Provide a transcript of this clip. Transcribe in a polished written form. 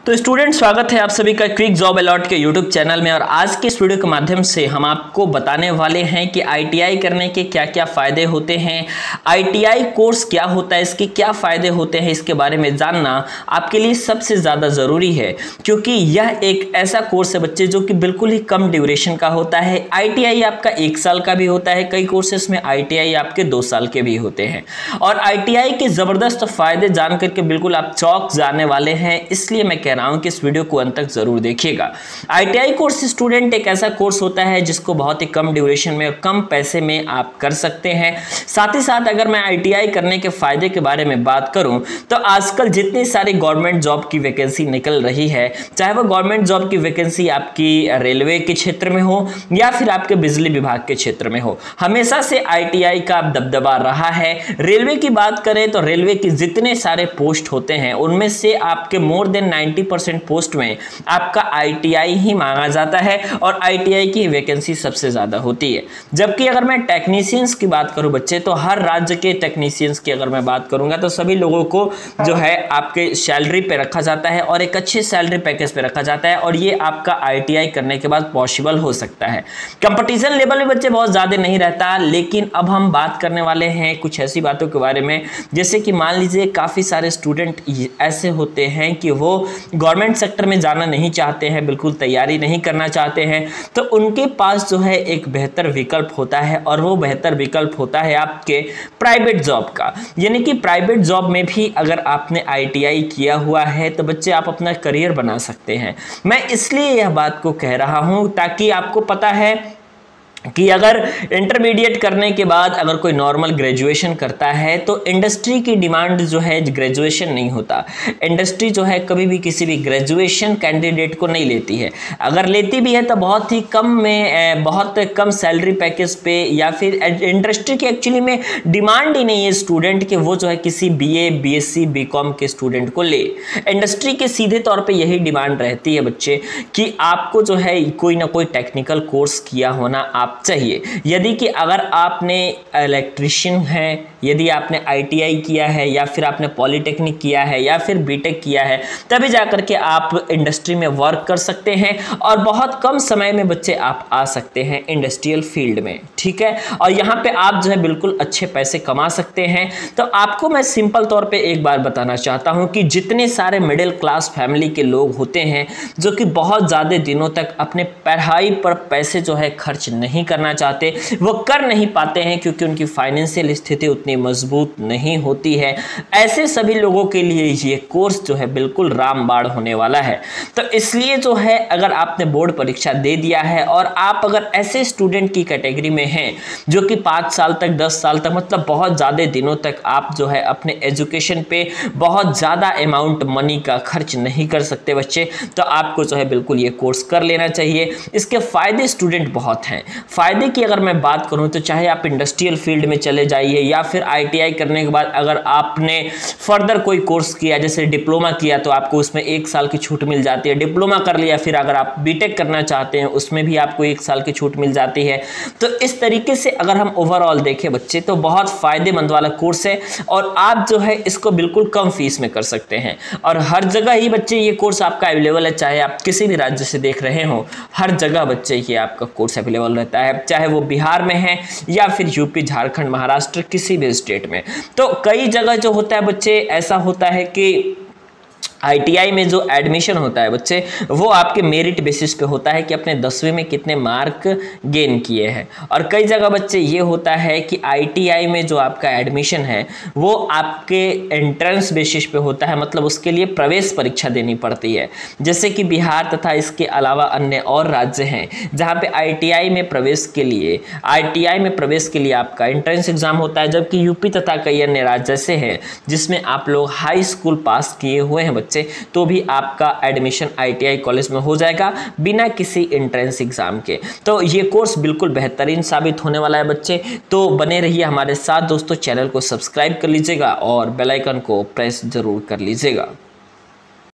तो स्टूडेंट, स्वागत है आप सभी का क्विक जॉब अलॉट के यूट्यूब चैनल में। और आज के इस वीडियो के माध्यम से हम आपको बताने वाले हैं कि आईटीआई करने के क्या क्या फायदे होते हैं, आईटीआई कोर्स क्या होता है, इसके क्या फायदे होते हैं, इसके बारे में जानना आपके लिए सबसे ज़्यादा ज़रूरी है, क्योंकि यह एक ऐसा कोर्स है बच्चे जो कि बिल्कुल ही कम ड्यूरेशन का होता है। आईटीआई आपका 1 साल का भी होता है, कई कोर्सेस में आईटीआई आपके 2 साल के भी होते हैं। और आईटीआई के ज़बरदस्त फायदे जान करके बिल्कुल आप चौंक जाने वाले हैं, इसलिए मैं कह रहा हूं कि इस वीडियो को अंत तक जरूर देखिएगा। आईटीआई कोर्स स्टूडेंट एक ऐसा कोर्स होता है जिसको बहुत ही कम ड्यूरेशन में और कम पैसे में आप कर सकते हैं। साथ ही साथ अगर मैं आईटीआई करने के फायदे के बारे में बात करूं तो आजकल जितनी सारी गवर्नमेंट जॉब की वैकेंसी निकल रही है, चाहे वो गवर्नमेंट जॉब की वैकेंसी आपकी रेलवे के क्षेत्र में हो या फिर आपके बिजली विभाग के क्षेत्र में हो, हमेशा से आईटीआई का दबदबा रहा है। रेलवे की बात करें तो रेलवे के जितने सारे पोस्ट होते हैं उनमें से आपके मोर देन 90% पोस्ट में आपका आईटीआई ही मांगा जाता है और आईटीआई की वैकेंसी सबसे ज्यादा होती है। जबकि अगर मैं टेक्नीशियंस की बात करूं बच्चे, तो हर राज्य के टेक्नीशियंस की अगर मैं बात करूंगा तो सभी लोगों को जो है आपके सैलरी पे रखा जाता है और एक अच्छे सैलरी पैकेज पे रखा जाता है, और ये आपका आईटीआई करने के बाद पॉसिबल हो सकता है। कंपटीशन लेवल में बच्चे बहुत ज्यादा नहीं रहता, लेकिन अब हम बात करने वाले हैं कुछ ऐसी बातों के बारे में, जैसे कि मान लीजिए काफी सारे स्टूडेंट ऐसे होते हैं कि वो गवर्नमेंट सेक्टर में जाना नहीं चाहते हैं, बिल्कुल तैयारी नहीं करना चाहते हैं, तो उनके पास जो है एक बेहतर विकल्प होता है, और वो बेहतर विकल्प होता है आपके प्राइवेट जॉब का। यानी कि प्राइवेट जॉब में भी अगर आपने आईटीआई किया हुआ है तो बच्चे आप अपना करियर बना सकते हैं। मैं इसलिए यह बात को कह रहा हूं ताकि आपको पता है कि अगर इंटरमीडिएट करने के बाद अगर कोई नॉर्मल ग्रेजुएशन करता है तो इंडस्ट्री की डिमांड जो है ग्रेजुएशन नहीं होता। इंडस्ट्री जो है कभी भी किसी भी ग्रेजुएशन कैंडिडेट को नहीं लेती है, अगर लेती भी है तो बहुत ही कम में, बहुत कम सैलरी पैकेज पे, या फिर इंडस्ट्री की एक्चुअली में डिमांड ही नहीं है स्टूडेंट के वो जो है किसी बीए बीएससी बीकॉम के स्टूडेंट को ले। इंडस्ट्री के सीधे तौर पर यही डिमांड रहती है बच्चे कि आपको जो है कोई ना कोई टेक्निकल कोर्स किया होना आप चाहिए। यदि कि अगर आपने इलेक्ट्रिशियन है, यदि आपने आईटीआई किया है, या फिर आपने पॉलिटेक्निक किया है, या फिर बीटेक किया है, तभी जाकर के आप इंडस्ट्री में वर्क कर सकते हैं और बहुत कम समय में बच्चे आप आ सकते हैं इंडस्ट्रियल फील्ड में। ठीक है, और यहाँ पे आप जो है बिल्कुल अच्छे पैसे कमा सकते हैं। तो आपको मैं सिंपल तौर पे एक बार बताना चाहता हूँ कि जितने सारे मिडिल क्लास फैमिली के लोग होते हैं जो कि बहुत ज़्यादा दिनों तक अपने पढ़ाई पर पैसे जो है खर्च नहीं करना चाहते, वो कर नहीं पाते हैं क्योंकि उनकी फाइनेंशियल स्थिति उतनी मजबूत नहीं होती है, ऐसे सभी लोगों के लिए ये कोर्स जो है बिल्कुल रामबाण होने वाला है। तो इसलिए जो है अगर आपने बोर्ड परीक्षा दे दिया है और आप अगर ऐसे स्टूडेंट की कैटेगरी में हैं जो कि 5 साल तक 10 साल तक मतलब बहुत ज़्यादा दिनों तक आप जो है अपने एजुकेशन पे बहुत ज़्यादा अमाउंट मनी का खर्च नहीं कर सकते बच्चे, तो आपको जो है बिल्कुल ये कोर्स कर लेना चाहिए। इसके फायदे स्टूडेंट बहुत हैं। फायदे की अगर मैं बात करूं तो चाहे आप इंडस्ट्रियल फील्ड में चले जाइए, या फिर आईटीआई करने के बाद अगर आपने फर्दर कोई कोर्स किया, जैसे डिप्लोमा किया, तो आपको उसमें 1 साल की छूट मिल जाती है। डिप्लोमा कर लिया, फिर अगर आप बीटेक करना चाहते हैं उसमें भी आपको 1 साल की छूट मिल जाती है। तो इस तरीके से अगर हम ओवरऑल देखें बच्चे तो बहुत फायदेमंद वाला कोर्स है, और आप जो है इसको बिल्कुल कम फीस में कर सकते हैं। और हर जगह ही बच्चे ये कोर्स आपका अवेलेबल है, चाहे आप किसी भी राज्य से देख रहे हो, हर जगह बच्चे ये आपका कोर्स अवेलेबल रहता है, चाहे वो बिहार में है या फिर यूपी झारखंड महाराष्ट्र किसी भी स्टेट में। तो कई जगह जो होता है बच्चे ऐसा होता है कि आईटीआई में जो एडमिशन होता है बच्चे वो आपके मेरिट बेसिस पे होता है कि अपने 10वीं में कितने मार्क गेन किए हैं। और कई जगह बच्चे ये होता है कि आईटीआई में जो आपका एडमिशन है वो आपके एंट्रेंस बेसिस पे होता है, मतलब उसके लिए प्रवेश परीक्षा देनी पड़ती है। जैसे कि बिहार तथा इसके अलावा अन्य और राज्य हैं जहाँ पे आईटीआई में प्रवेश के लिए आपका एंट्रेंस एग्जाम होता है, जबकि यूपी तथा कई अन्य राज्य ऐसे हैं जिसमें आप लोग हाई स्कूल पास किए हुए हैं तो भी आपका एडमिशन आईटीआई कॉलेज में हो जाएगा बिना किसी एंट्रेंस एग्जाम के। तो ये कोर्स बिल्कुल बेहतरीन साबित होने वाला है बच्चे, तो बने रहिए हमारे साथ दोस्तों। चैनल को सब्सक्राइब कर लीजिएगा और बेल आइकन को प्रेस जरूर कर लीजिएगा।